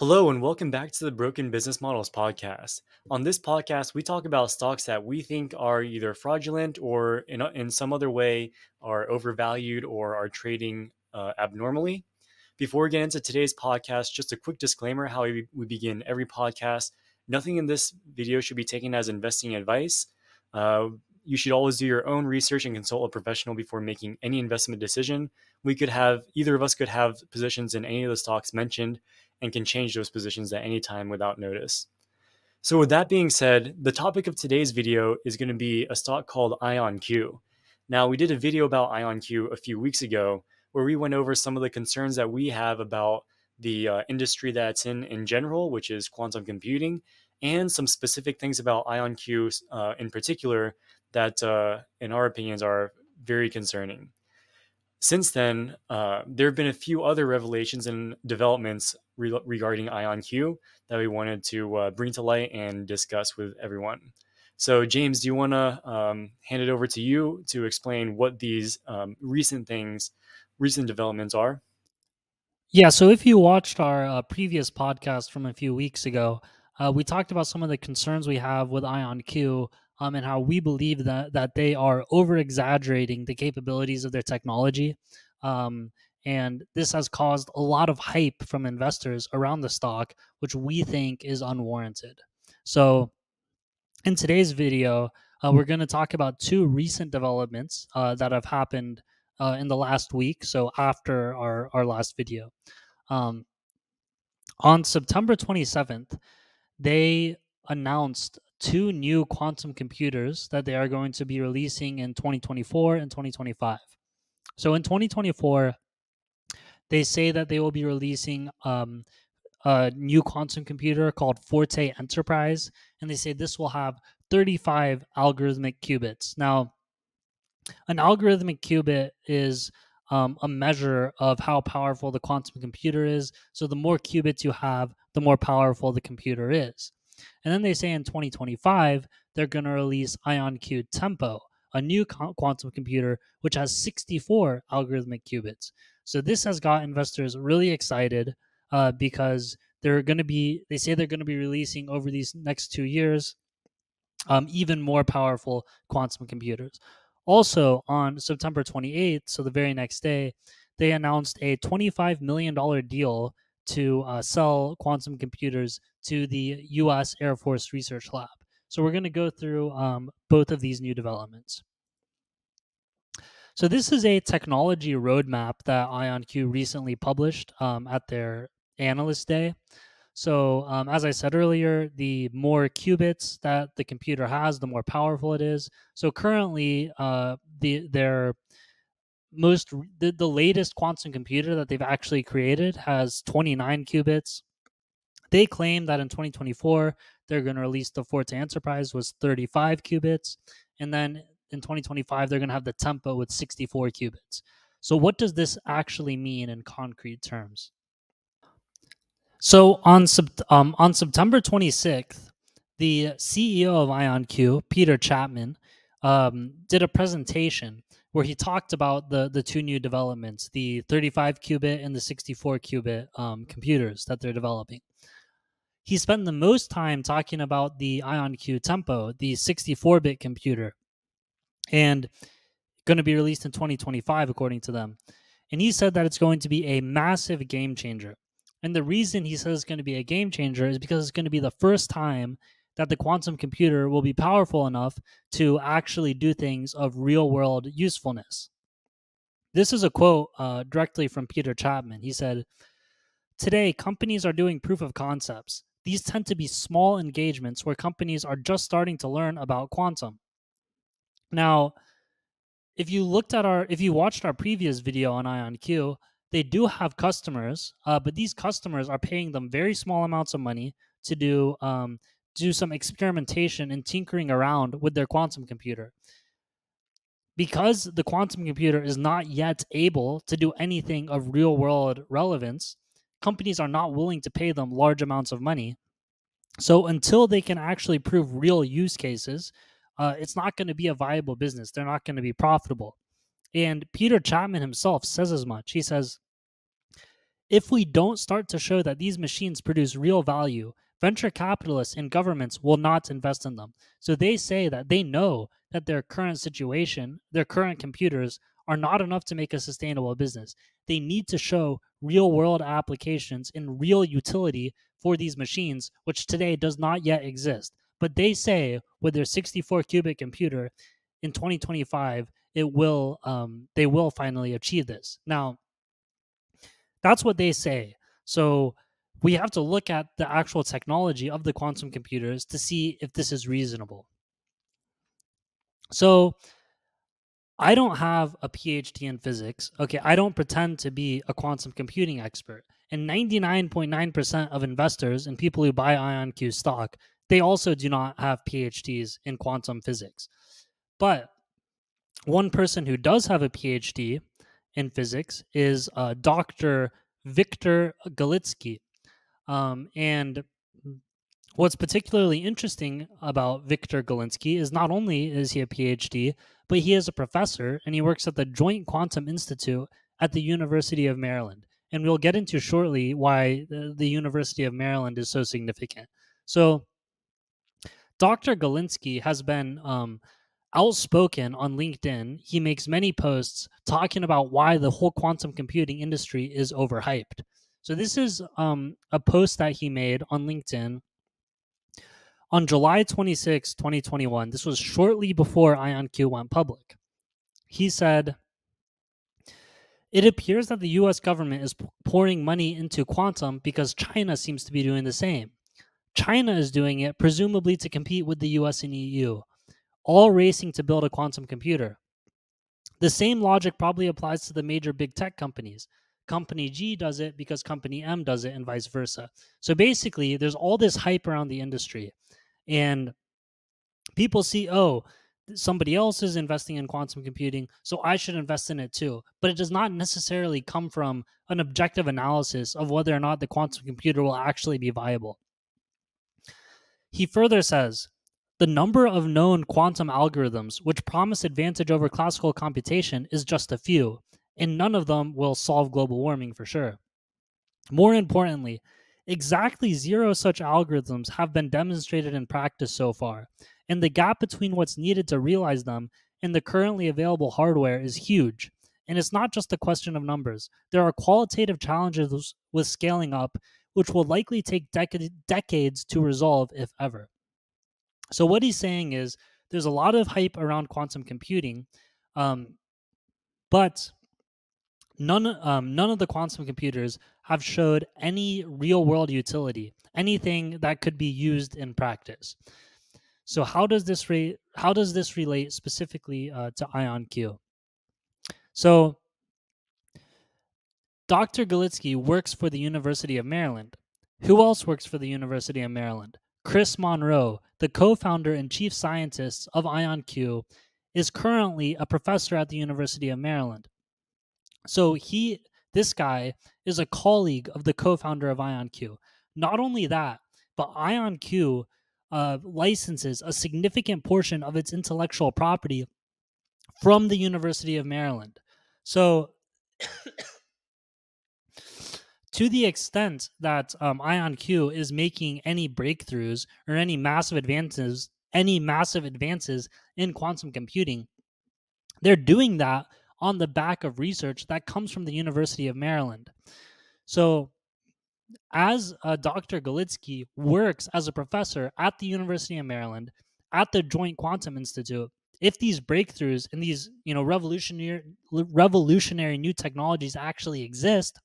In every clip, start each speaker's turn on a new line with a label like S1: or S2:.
S1: Hello, and welcome back to the Broken Business Models podcast. On this podcast, we talk about stocks that we think are either fraudulent or in some other way are overvalued or are trading abnormally. Before we get into today's podcast, just a quick disclaimer how we begin every podcast. Nothing in this video should be taken as investing advice. Uh, you should always do your own research and consult a professional before making any investment decision. Either of us could have positions in any of the stocks mentioned and can change those positions at any time without notice. So with that being said, the topic of today's video is going to be a stock called IonQ. Now, we did a video about IonQ a few weeks ago where we went over some of the concerns that we have about the industry that it's in general, which is quantum computing, and some specific things about IonQ in particular that, in our opinions, are very concerning. Since then, there have been a few other revelations and developments regarding IonQ that we wanted to bring to light and discuss with everyone. So, James, do you want to hand it over to you to explain what these recent developments are?
S2: Yeah, so if you watched our previous podcast from a few weeks ago, we talked about some of the concerns we have with IonQ and how we believe that they are over exaggerating the capabilities of their technology. Um, and this has caused a lot of hype from investors around the stock, which we think is unwarranted. So, in today's video, we're going to talk about two recent developments that have happened in the last week. So, after our last video. Um, on September 27th, they announced two new quantum computers that they are going to be releasing in 2024 and 2025. So in 2024, they say that they will be releasing a new quantum computer called Forte Enterprise, and they say this will have 35 algorithmic qubits. Now, an algorithmic qubit is a measure of how powerful the quantum computer is. So the more qubits you have, the more powerful the computer is. And then they say in 2025, they're going to release IonQ Tempo, a new quantum computer which has 64 algorithmic qubits. So this has got investors really excited because they say they're going to be releasing over these next 2 years even more powerful quantum computers. Also, on September 28th, so the very next day, they announced a $25 million deal to sell quantum computers to the U.S. Air Force Research Lab. So we're going to go through both of these new developments. So this is a technology roadmap that IonQ recently published at their analyst day. So, as I said earlier, the more qubits that the computer has, the more powerful it is. So currently, the latest quantum computer that they've actually created has 29 qubits. They claim that in 2024 they're going to release the Forte Enterprise was 35 qubits, and then in 2025 they're going to have the Tempo with 64 qubits. So, what does this actually mean in concrete terms? So on September 26th, the CEO of IonQ, Peter Chapman, did a presentation where he talked about the two new developments, the 35 qubit and the 64 qubit computers that they're developing. He spent the most time talking about the IonQ Tempo, the 64-bit computer, and going to be released in 2025, according to them. And he said that it's going to be a massive game changer. And the reason he says it's going to be a game changer is because it's going to be the first time that the quantum computer will be powerful enough to actually do things of real world usefulness. This is a quote directly from Peter Chapman. He said, "Today, companies are doing proof of concepts. These tend to be small engagements where companies are just starting to learn about quantum." Now, if you watched our previous video on IonQ, they do have customers, but these customers are paying them very small amounts of money to do some experimentation and tinkering around with their quantum computer. Because the quantum computer is not yet able to do anything of real world relevance, companies are not willing to pay them large amounts of money. So until they can actually prove real use cases, it's not going to be a viable business. They're not going to be profitable. And Peter Chapman himself says as much. He says, If we don't start to show that these machines produce real value, venture capitalists and governments will not invest in them. So they say that they know that their current situation, their current computers, are not enough to make a sustainable business. They need to show real world applications and real utility for these machines, which today does not yet exist. But they say with their 64-qubit computer in 2025, they will finally achieve this. Now, that's what they say. So we have to look at the actual technology of the quantum computers to see if this is reasonable. So I don't have a PhD in physics. Okay, I don't pretend to be a quantum computing expert. And 99.9% of investors and people who buy IonQ stock, they also do not have PhDs in quantum physics. But one person who does have a PhD in physics is Dr. Viktor Galitsky. And what's particularly interesting about Viktor Galinsky is not only is he a PhD, but he is a professor and he works at the Joint Quantum Institute at the University of Maryland. And we'll get into shortly why the University of Maryland is so significant. So, Dr. Galinsky has been outspoken on LinkedIn. He makes many posts talking about why the whole quantum computing industry is overhyped. So, this is a post that he made on LinkedIn on July 26, 2021. This was shortly before IonQ went public. He said, "It appears that the US government is pouring money into quantum because China seems to be doing the same. China is doing it presumably to compete with the US and EU, all racing to build a quantum computer. The same logic probably applies to the major big tech companies. Company G does it because Company M does it, and vice versa." So basically, there's all this hype around the industry. And people see, oh, somebody else is investing in quantum computing, so I should invest in it too. But it does not necessarily come from an objective analysis of whether or not the quantum computer will actually be viable. He further says, "The number of known quantum algorithms which promise advantage over classical computation is just a few, and none of them will solve global warming for sure. More importantly, exactly zero such algorithms have been demonstrated in practice so far, and the gap between what's needed to realize them and the currently available hardware is huge. And it's not just a question of numbers. There are qualitative challenges with scaling up, which will likely take decades to resolve, if ever." So, what he's saying is there's a lot of hype around quantum computing, but none of the quantum computers have showed any real world utility, anything that could be used in practice. So how does this relate specifically to IonQ? So Dr. Galitsky works for the University of Maryland. Who else works for the University of Maryland? Chris Monroe, the co-founder and chief scientist of IonQ, is currently a professor at the University of Maryland. So this guy is a colleague of the co-founder of IonQ. Not only that, but IonQ licenses a significant portion of its intellectual property from the University of Maryland. So to the extent that IonQ is making any breakthroughs or any massive advances in quantum computing, they're doing that on the back of research that comes from the University of Maryland. So, as Dr. Galitsky works as a professor at the University of Maryland at the Joint Quantum Institute, if these breakthroughs and these revolutionary new technologies actually exist,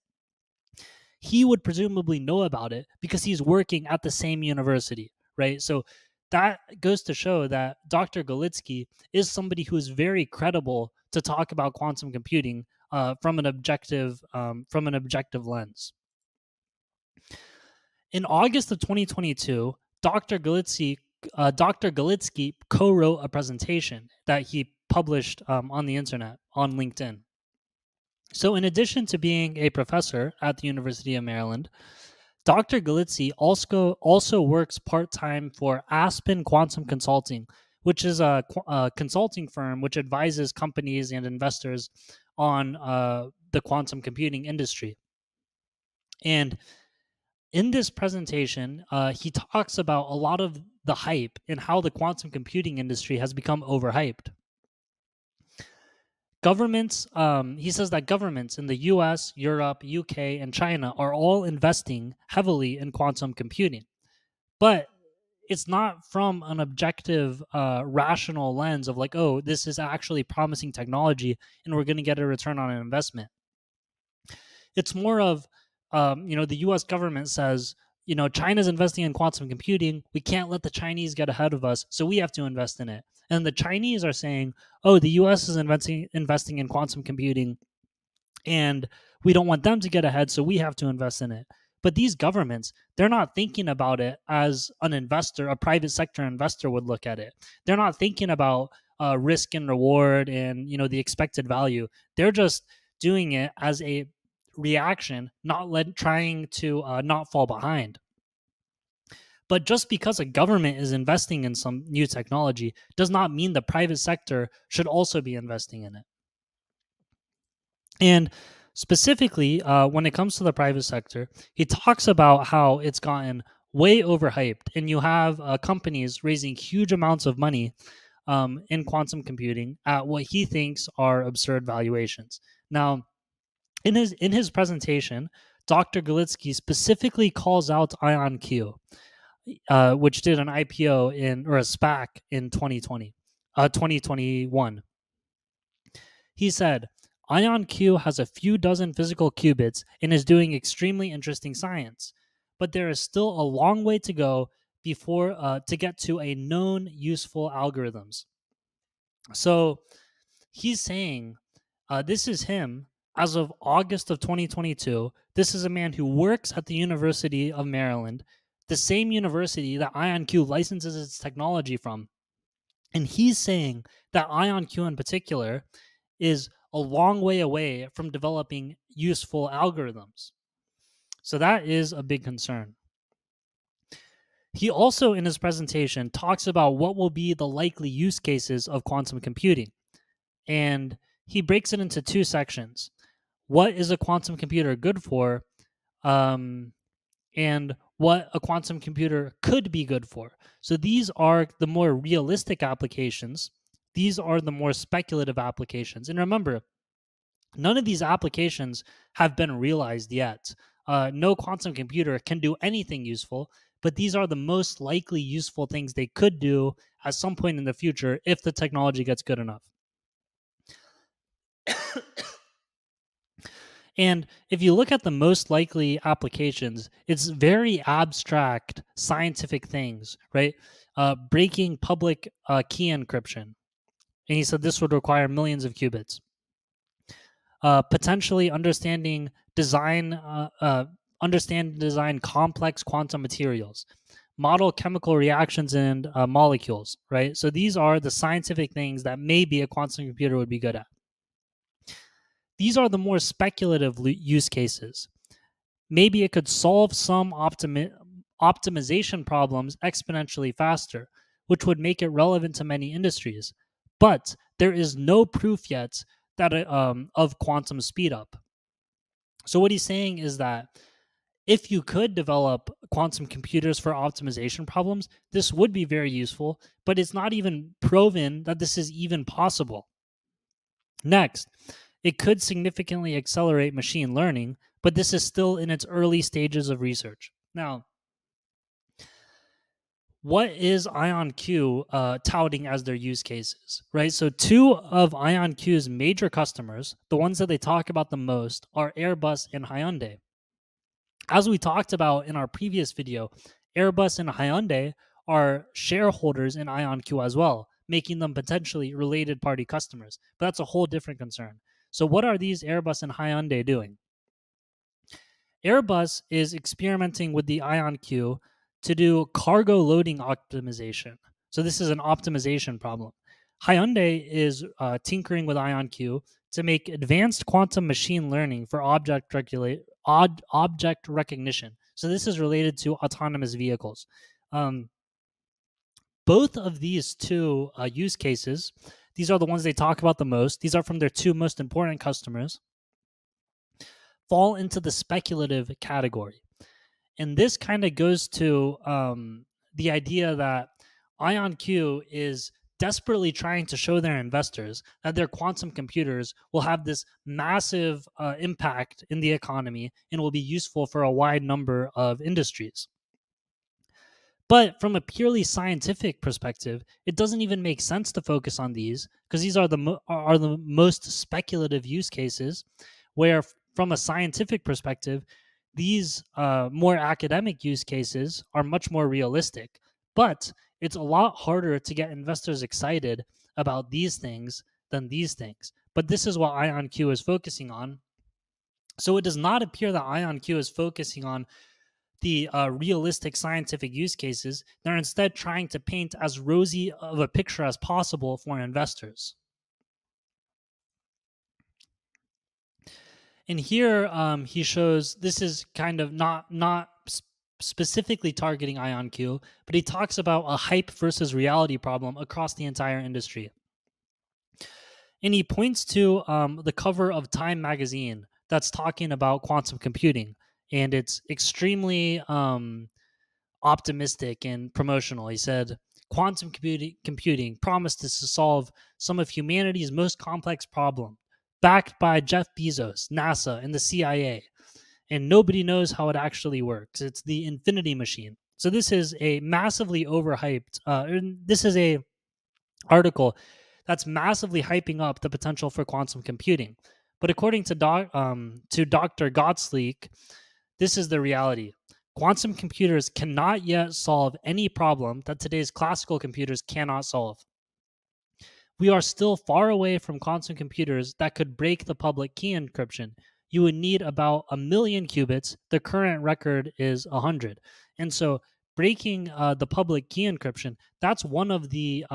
S2: he would presumably know about it because he's working at the same university, right? So that goes to show that Dr. Galitsky is somebody who is very credible to talk about quantum computing from an objective lens. In August of 2022, Dr. Galitsky co-wrote a presentation that he published on the internet, on LinkedIn. So, in addition to being a professor at the University of Maryland, Dr. Galitsky also works part-time for Aspen Quantum Consulting, which is a consulting firm which advises companies and investors on the quantum computing industry. And in this presentation, he talks about a lot of the hype and how the quantum computing industry has become overhyped. He says that governments in the US, Europe, UK, and China are all investing heavily in quantum computing. But it's not from an objective, rational lens of like, oh, this is actually promising technology and we're going to get a return on an investment. It's more of, the US government says, China's investing in quantum computing. We can't let the Chinese get ahead of us, so we have to invest in it. And the Chinese are saying, oh, the US is investing in quantum computing and we don't want them to get ahead, so we have to invest in it. But these governments, they're not thinking about it as an investor, a private sector investor would look at it. They're not thinking about risk and reward and the expected value. They're just doing it as a reaction, trying to not fall behind. But just because a government is investing in some new technology does not mean the private sector should also be investing in it. And specifically, when it comes to the private sector, he talks about how it's gotten way overhyped, and you have companies raising huge amounts of money in quantum computing at what he thinks are absurd valuations. Now, in his presentation, Dr. Galitsky specifically calls out IonQ, which did an IPO or a SPAC in 2021. He said, IonQ has a few dozen physical qubits and is doing extremely interesting science, but there is still a long way to go before to get to a known useful algorithms. So he's saying this is him as of August of 2022. This is a man who works at the University of Maryland, the same university that IonQ licenses its technology from. And he's saying that IonQ in particular is a long way away from developing useful algorithms. So that is a big concern. He also, in his presentation, talks about what will be the likely use cases of quantum computing. And he breaks it into two sections. What is a quantum computer good for? And what a quantum computer could be good for. So these are the more realistic applications. These are the more speculative applications. And remember, none of these applications have been realized yet. No quantum computer can do anything useful, but these are the most likely useful things they could do at some point in the future if the technology gets good enough. And if you look at the most likely applications, it's very abstract scientific things, right? Breaking public key encryption. And he said this would require millions of qubits. Potentially understand design complex quantum materials, model chemical reactions and molecules, right? So these are the scientific things that maybe a quantum computer would be good at. These are the more speculative use cases. Maybe it could solve some optimization problems exponentially faster, which would make it relevant to many industries. But there is no proof yet that of quantum speedup. So what he's saying is that if you could develop quantum computers for optimization problems, this would be very useful, but it's not even proven that this is even possible. Next, it could significantly accelerate machine learning, but this is still in its early stages of research. Now, what is IonQ touting as their use cases, right? So two of IonQ's major customers, the ones that they talk about the most, are Airbus and Hyundai. As we talked about in our previous video, Airbus and Hyundai are shareholders in IonQ as well, making them potentially related party customers. But that's a whole different concern. So what are these Airbus and Hyundai doing? Airbus is experimenting with the IonQ to do cargo loading optimization. So this is an optimization problem. Hyundai is tinkering with IonQ to make advanced quantum machine learning for object recognition. So this is related to autonomous vehicles. Both of these two use cases, these are the ones they talk about the most. These are from their two most important customers. fall into the speculative category. And this kind of goes to the idea that IonQ is desperately trying to show their investors that their quantum computers will have this massive impact in the economy and will be useful for a wide number of industries. But from a purely scientific perspective, it doesn't even make sense to focus on these because these are the most speculative use cases. Where, from a scientific perspective, these more academic use cases are much more realistic. But it's a lot harder to get investors excited about these things than these things. But this is what IonQ is focusing on. So it does not appear that IonQ is focusing on the realistic scientific use cases. They're instead trying to paint as rosy of a picture as possible for investors. And here he shows this is kind of not specifically targeting IonQ, but he talks about a hype versus reality problem across the entire industry. And he points to the cover of Time magazine that's talking about quantum computing, and it's extremely optimistic and promotional. He said, quantum computing promises to solve some of humanity's most complex problems, backed by Jeff Bezos, NASA, and the CIA. And nobody knows how it actually works. It's the infinity machine. So this is a massively overhyped, this is a article that's massively hyping up the potential for quantum computing. But according to Dr. Gottsleek, this is the reality. Quantum computers cannot yet solve any problem that today's classical computers cannot solve. We are still far away from quantum computers that could break the public key encryption. You would need about 1,000,000 qubits. The current record is 100. And so breaking the public key encryption, that's one of the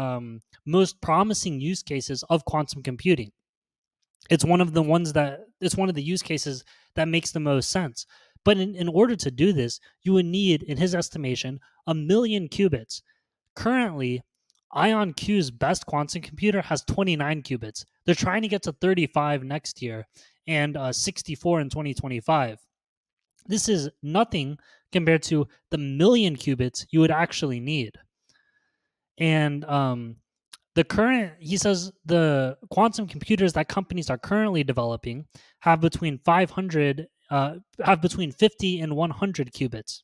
S2: most promising use cases of quantum computing. It's one of the use cases that makes the most sense. But in order to do this, you would need, in his estimation, 1,000,000 qubits. Currently, IonQ's best quantum computer has 29 qubits. They're trying to get to 35 next year and 64 in 2025. This is nothing compared to the 1,000,000 qubits you would actually need. And he says the quantum computers that companies are currently developing have between 50 and 100 qubits.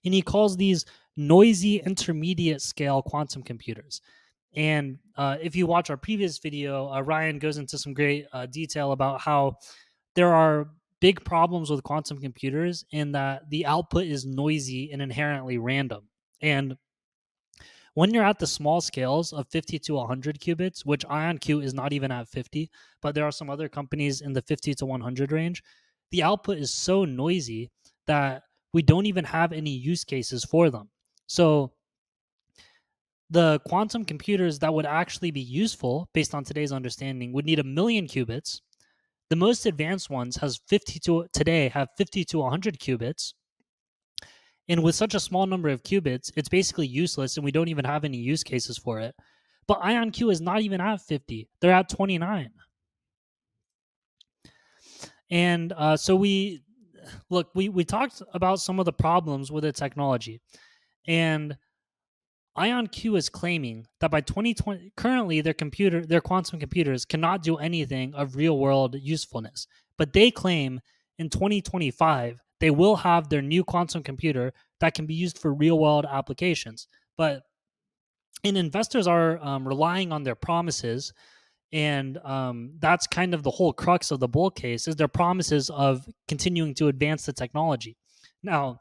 S2: And he calls these noisy intermediate scale quantum computers. And if you watch our previous video, Ryan goes into some great detail about how there are big problems with quantum computers in that the output is noisy and inherently random. And when you're at the small scales of 50 to 100 qubits, which IonQ is not even at 50, but there are some other companies in the 50 to 100 range, the output is so noisy that we don't even have any use cases for them. So the quantum computers that would actually be useful based on today's understanding would need 1,000,000 qubits. The most advanced ones have 50 to 100 qubits. And with such a small number of qubits, it's basically useless and we don't even have any use cases for it. But IonQ is not even at 50. They're at 29. And so we talked about some of the problems with the technology. And IonQ is claiming that by 2020, currently their quantum computers cannot do anything of real world usefulness. But they claim in 2025 they will have their new quantum computer that can be used for real world applications. And investors are relying on their promises, and that's kind of the whole crux of the bull case is their promises of continuing to advance the technology. Now,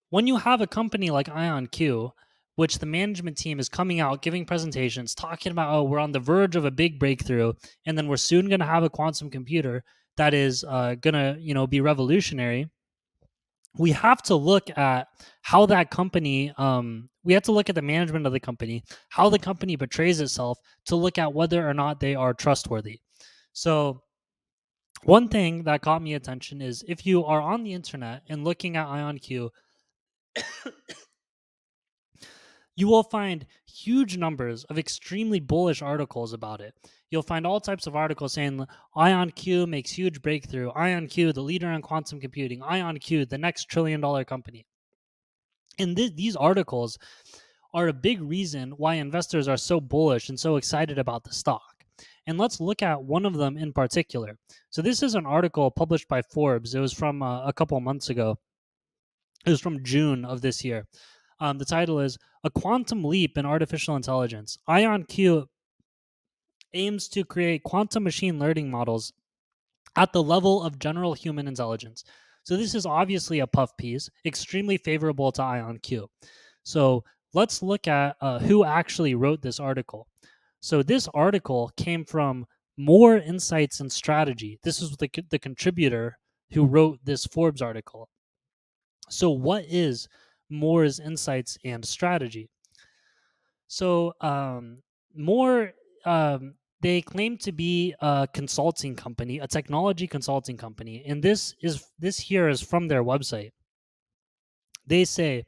S2: when you have a company like IonQ, which the management team is coming out giving presentations talking about, oh, we're on the verge of a big breakthrough, and then we're soon going to have a quantum computer that is going to be revolutionary. We have to look at how that company, we have to look at the management of the company, how the company portrays itself to look at whether or not they are trustworthy. So one thing that caught me attention is if you are on the internet and looking at IonQ, you will find huge numbers of extremely bullish articles about it. you'll find all types of articles saying IonQ makes huge breakthrough, IonQ, the leader in quantum computing, IonQ, the next $1 trillion company. And these articles are a big reason why investors are so bullish and so excited about the stock. And let's look at one of them in particular. So, this is an article published by Forbes. It was from a couple months ago, it was from June of this year. The title is A Quantum Leap in Artificial Intelligence. IonQ aims to create quantum machine learning models at the level of general human intelligence. So this is obviously a puff piece, extremely favorable to IonQ. So let's look at who actually wrote this article. So this article came from More Insights and Strategy. This is the contributor who wrote this Forbes article. So what is Moore's Insights and Strategy? So Moore, they claim to be a consulting company, a technology consulting company, and this here is from their website. They say,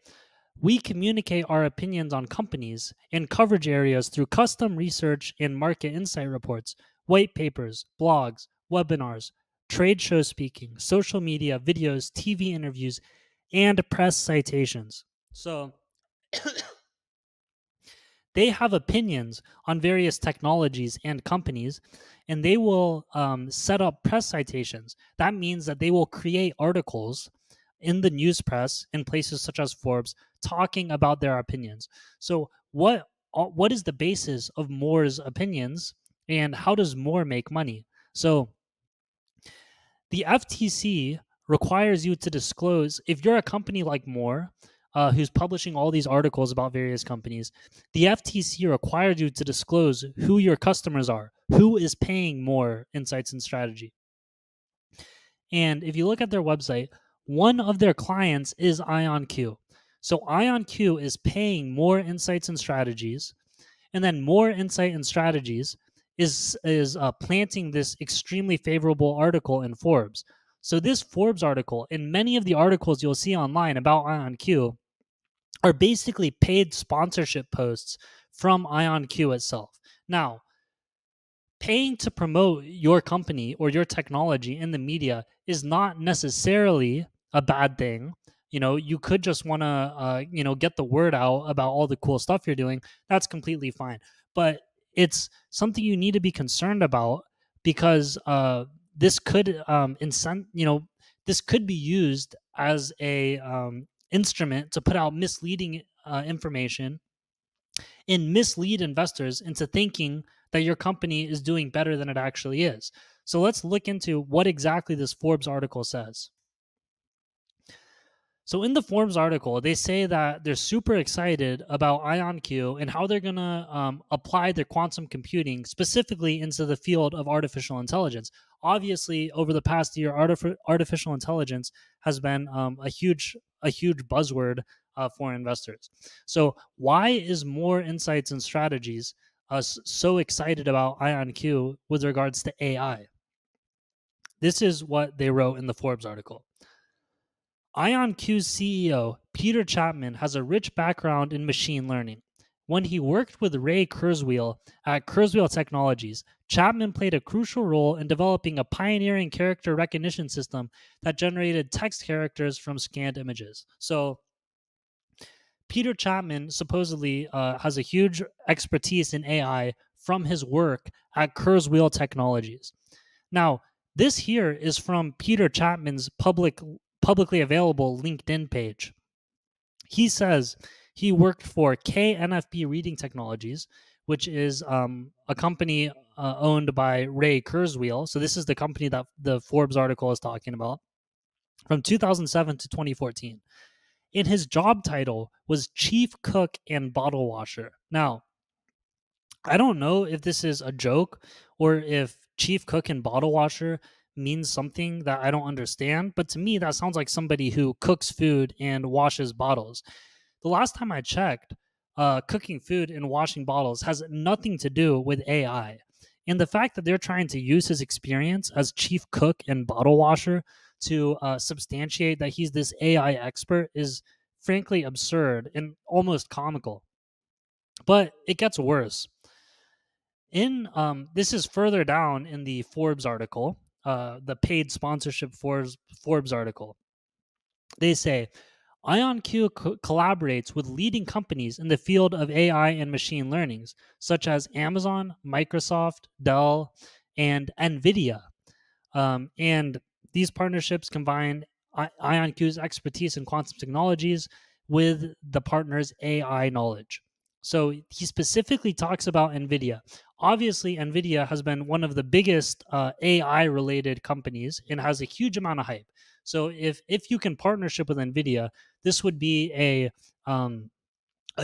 S2: we communicate our opinions on companies and coverage areas through custom research and market insight reports, white papers, blogs, webinars, trade show speaking, social media, videos, TV interviews, and press citations. So they have opinions on various technologies and companies, and they will set up press citations. That means that they will create articles in the news press in places such as Forbes talking about their opinions. So what is the basis of Moore's opinions, and how does Moore make money? So the FTC requires you to disclose, if you're a company like Moore, who's publishing all these articles about various companies, the FTC requires you to disclose who your customers are, who is paying Moore Insights and Strategy. And if you look at their website, one of their clients is IonQ. So IonQ is paying Moore Insights and Strategies, and then More Insight and Strategies is planting this extremely favorable article in Forbes. So this Forbes article, and many of the articles you'll see online about IonQ, are basically paid sponsorship posts from IonQ itself. Now, paying to promote your company or your technology in the media is not necessarily a bad thing. You could just want to get the word out about all the cool stuff you're doing. That's completely fine, but it's something you need to be concerned about, because this could this could be used as a instrument to put out misleading information and mislead investors into thinking that your company is doing better than it actually is. So let's look into what exactly this Forbes article says. So in the Forbes article, they say that they're super excited about IonQ and how they're going to apply their quantum computing specifically into the field of artificial intelligence. Obviously, over the past year, artificial intelligence has been a huge buzzword for investors. So why is More Insights and Strategies so excited about IonQ with regards to AI? This is what they wrote in the Forbes article. IonQ's CEO, Peter Chapman, has a rich background in machine learning. When he worked with Ray Kurzweil at Kurzweil Technologies, Chapman played a crucial role in developing a pioneering character recognition system that generated text characters from scanned images. So, Peter Chapman supposedly has a huge expertise in AI from his work at Kurzweil Technologies. Now, this here is from Peter Chapman's publicly available LinkedIn page. He says he worked for KNFB Reading Technologies, which is a company owned by Ray Kurzweil. So this is the company that the Forbes article is talking about, from 2007 to 2014. And his job title was Chief Cook and Bottle Washer. Now, I don't know if this is a joke or if Chief Cook and Bottle Washer means something that I don't understand, but to me, that sounds like somebody who cooks food and washes bottles. The last time I checked, cooking food and washing bottles has nothing to do with AI. And the fact that they're trying to use his experience as chief cook and bottle washer to substantiate that he's this AI expert is frankly absurd and almost comical. But it gets worse. In This is further down in the Forbes article, the paid sponsorship Forbes article. They say IonQ collaborates with leading companies in the field of AI and machine learnings, such as Amazon, Microsoft, Dell, and NVIDIA. And these partnerships combine IonQ's expertise in quantum technologies with the partner's AI knowledge. So he specifically talks about NVIDIA. Obviously, NVIDIA has been one of the biggest AI related companies and has a huge amount of hype. So if you can partnership with NVIDIA, this would be a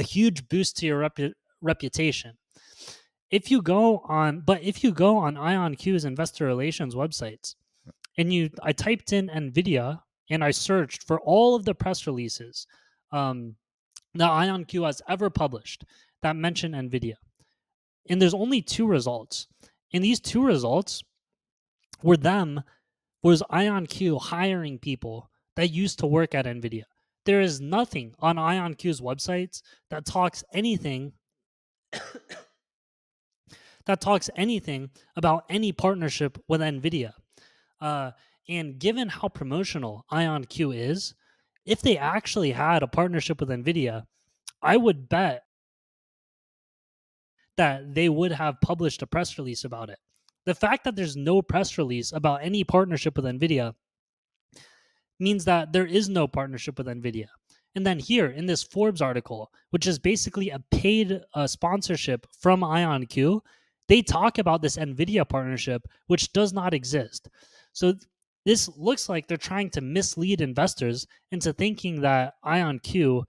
S2: huge boost to your reputation. If you go on IonQ's investor relations websites, I typed in NVIDIA and I searched for all of the press releases that IonQ has ever published that mention NVIDIA. And there's only two results. And these two results was IonQ hiring people that used to work at NVIDIA. There is nothing on IonQ's websites that talks anything about any partnership with NVIDIA. And given how promotional IonQ is, if they actually had a partnership with NVIDIA, I would bet that they would have published a press release about it. The fact that there's no press release about any partnership with NVIDIA means that there is no partnership with NVIDIA. And then here in this Forbes article, which is basically a paid sponsorship from IonQ, they talk about this NVIDIA partnership, which does not exist. So this looks like they're trying to mislead investors into thinking that IonQ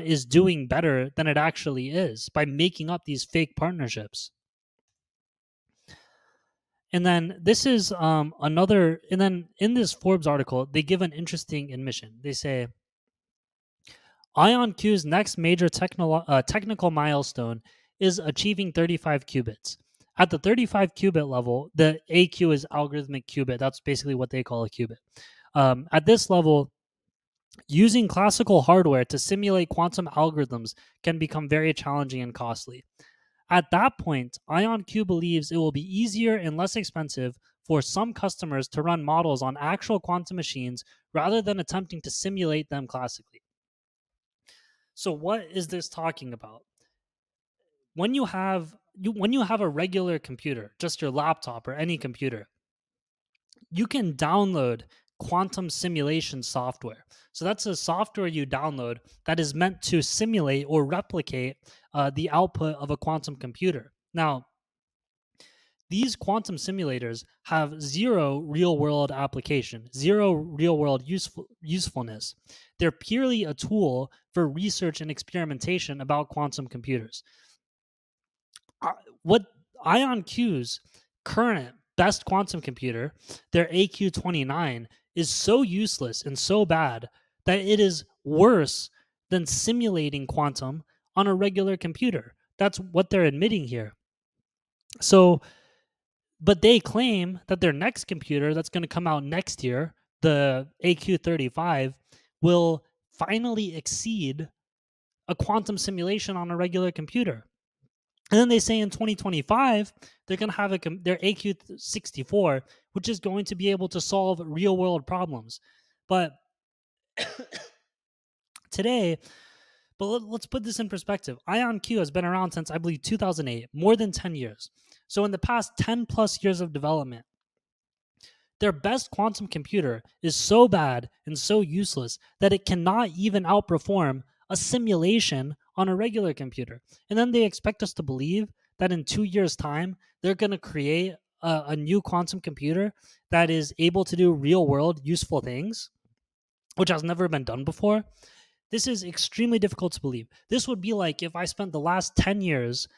S2: is doing better than it actually is by making up these fake partnerships. And then this is another. And then in this Forbes article, they give an interesting admission. They say IonQ's next major technical milestone is achieving 35 qubits. At the 35 qubit level, the AQ is algorithmic qubit. That's basically what they call a qubit. At this level, using classical hardware to simulate quantum algorithms can become very challenging and costly. At that point, IonQ believes it will be easier and less expensive for some customers to run models on actual quantum machines rather than attempting to simulate them classically. So what is this talking about? When you have a regular computer, just your laptop or any computer, you can download quantum simulation software. So that's a software you download that is meant to simulate or replicate the output of a quantum computer. Now, these quantum simulators have zero real world application, zero real world usefulness. They're purely a tool for research and experimentation about quantum computers. What IonQ's current best quantum computer, their AQ29, is so useless and so bad that it is worse than simulating quantum on a regular computer. That's what they're admitting here. So, but they claim that their next computer that's going to come out next year, the AQ35, will finally exceed a quantum simulation on a regular computer. And then they say in 2025, they're going to have their AQ64, which is going to be able to solve real world problems. But today, let's put this in perspective. IonQ has been around since, I believe, 2008, more than 10 years. So in the past 10 plus years of development, their best quantum computer is so bad and so useless that it cannot even outperform a simulation on a regular computer. And then they expect us to believe that in 2 years' time, they're going to create a new quantum computer that is able to do real world useful things, which has never been done before. This is extremely difficult to believe. This would be like if I spent the last 10 years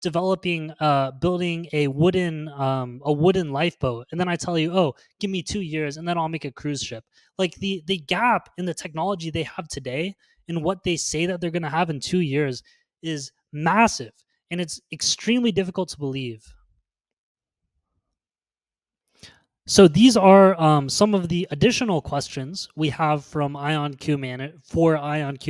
S2: building a wooden lifeboat, and then I tell you, oh, give me 2 years and then I'll make a cruise ship. Like the gap in the technology they have today and what they say that they're going to have in 2 years is massive, and it's extremely difficult to believe. So these are some of the additional questions we have from IonQ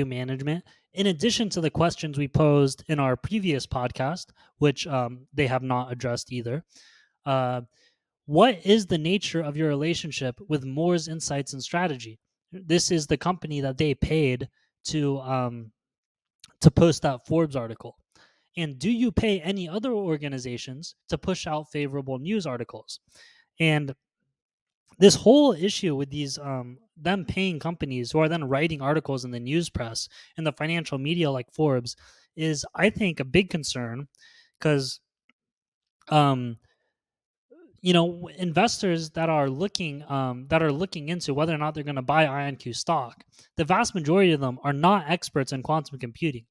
S2: management in addition to the questions we posed in our previous podcast, which they have not addressed either. Uh, what is the nature of your relationship with Moore's Insights and Strategy? This is the company that they paid to post that Forbes article. And do you pay any other organizations to push out favorable news articles? And this whole issue with these them paying companies who are then writing articles in the news press and the financial media like Forbes is, I think, a big concern because um, investors that are looking into whether or not they're going to buy IonQ stock, the vast majority of them are not experts in quantum computing,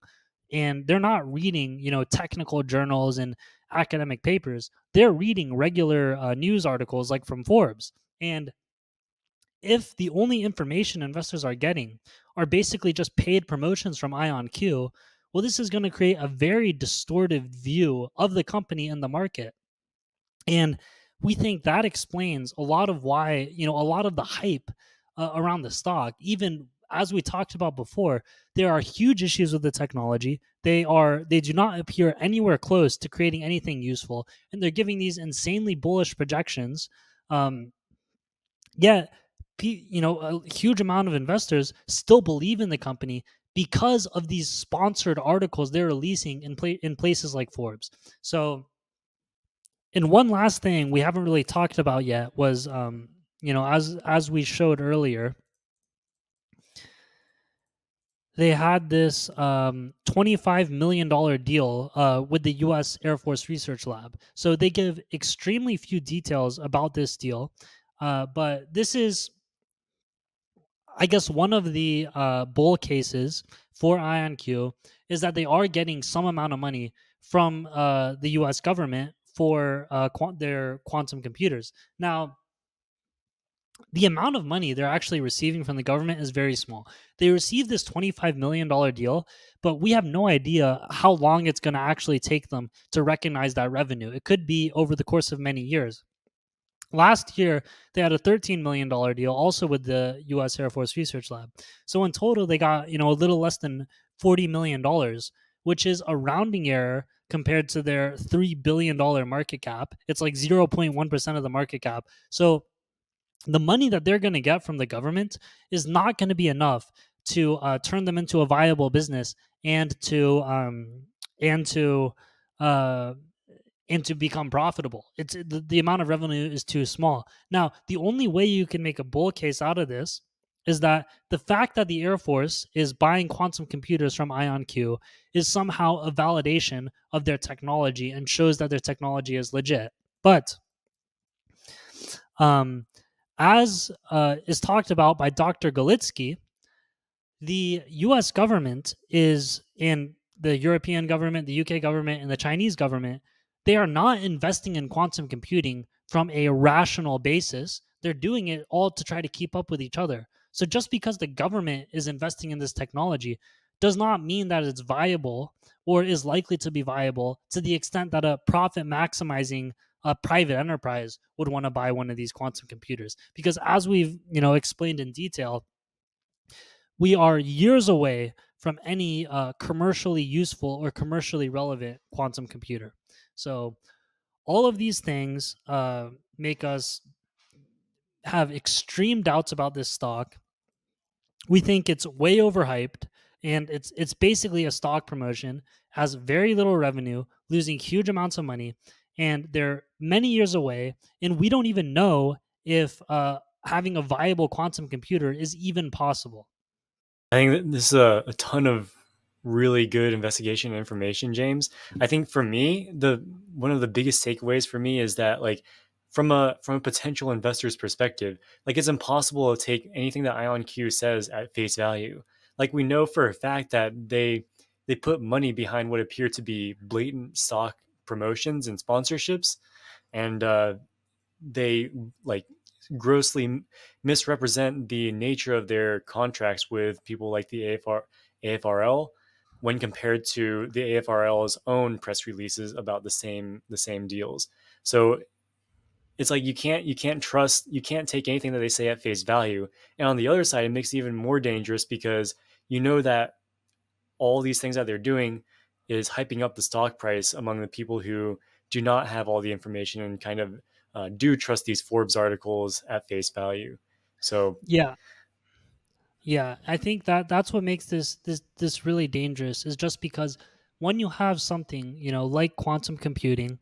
S2: and they're not reading technical journals and academic papers. They're reading regular news articles like from Forbes. And if the only information investors are getting are basically just paid promotions from IonQ, well, this is going to create a very distorted view of the company and the market. And we think that explains a lot of why, a lot of the hype around the stock. Even as we talked about before, there are huge issues with the technology. They do not appear anywhere close to creating anything useful, and they're giving these insanely bullish projections. Um, Yet, a huge amount of investors still believe in the company because of these sponsored articles they're releasing in places like Forbes. So, and one last thing we haven't really talked about yet was, as we showed earlier, they had this $25 million deal with the U.S. Air Force Research Lab. So they give extremely few details about this deal, but this is, I guess, one of the bull cases for IonQ is that they are getting some amount of money from the U.S. government for their quantum computers. Now, the amount of money they're actually receiving from the government is very small. They received this $25 million deal, but we have no idea how long it's going to actually take them to recognize that revenue. It could be over the course of many years. Last year, they had a $13 million deal also with the U.S. Air Force Research Lab. So in total, they got a little less than $40 million, which is a rounding error compared to their $3 billion market cap. It's like 0.1% of the market cap. So the money that they're going to get from the government is not going to be enough to turn them into a viable business and to and to uh, and to become profitable. It's the amount of revenue is too small. Now, the only way you can make a bull case out of this is that the fact that the Air Force is buying quantum computers from IonQ is somehow a validation of their technology and shows that their technology is legit. But um, as is talked about by Dr. Galitsky, the US government is in the European government, the UK government, and the Chinese government. They are not investing in quantum computing from a rational basis. They're doing it all to try to keep up with each other. So just because the government is investing in this technology does not mean that it's viable or is likely to be viable to the extent that a profit maximizing a private enterprise would want to buy one of these quantum computers. Because as we've explained in detail, we are years away from any commercially useful or commercially relevant quantum computer. So all of these things make us have extreme doubts about this stock. We think it's way overhyped, and it's basically a stock promotion, has very little revenue, losing huge amounts of money, and they're many years away, and we don't even know if having a viable quantum computer is even possible.
S1: I think that this is a ton of really good investigation information, James. I think for me, the one of the biggest takeaways for me is that, like, from a potential investor's perspective, like, it's impossible to take anything that IonQ says at face value. Like, we know for a fact that they put money behind what appear to be blatant stock promotions and sponsorships, and they, like, grossly misrepresent the nature of their contracts with people like the AFRL when compared to the AFRL's own press releases about the same deals. So it's like you can't take anything that they say at face value. And on the other side, it makes it even more dangerous because you know that all these things that they're doing is hyping up the stock price among the people who do not have all the information and kind of do trust these Forbes articles at face value. So
S2: Yeah, yeah, I think that that's what makes this really dangerous is just because when you have something, like quantum computing,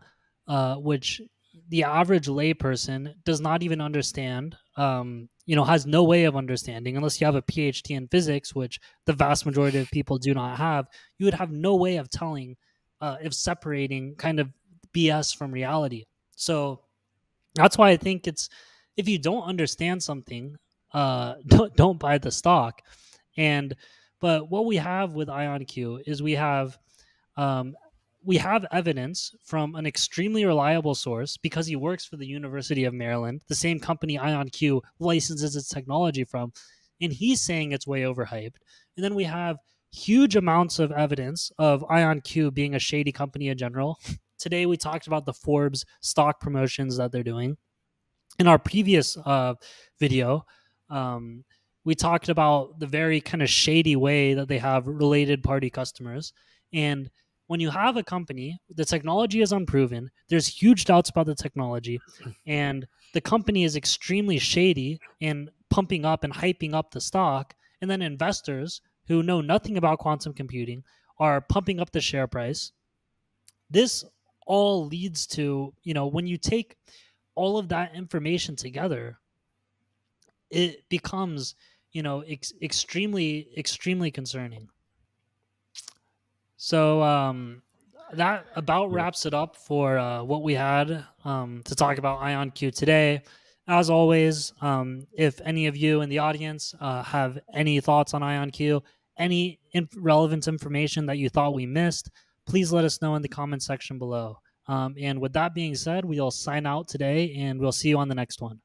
S2: which the average layperson does not even understand, has no way of understanding unless you have a PhD in physics, which the vast majority of people do not have. You would have no way of telling, if separating kind of BS from reality. So that's why I think it's if you don't understand something, don't buy the stock. And but what we have with IonQ is um, we have evidence from an extremely reliable source because he works for the University of Maryland, the same company IonQ licenses its technology from, and he's saying it's way overhyped. And then we have huge amounts of evidence of IonQ being a shady company in general. Today we talked about the Forbes stock promotions that they're doing. In our previous video, um, we talked about the very kind of shady way that they have related party customers. And when you have a company, the technology is unproven, there's huge doubts about the technology, and the company is extremely shady in pumping up and hyping up the stock. And then investors who know nothing about quantum computing are pumping up the share price. This all leads to, when you take all of that information together, it becomes, extremely, extremely concerning. So that about
S1: yeah.
S2: wraps it up for what we had to talk about IonQ today. As always, if any of you in the audience have any thoughts on IonQ, any relevant information that you thought we missed, please let us know in the comment section below. And with that being said, we'll sign out today and we'll see you on the next one.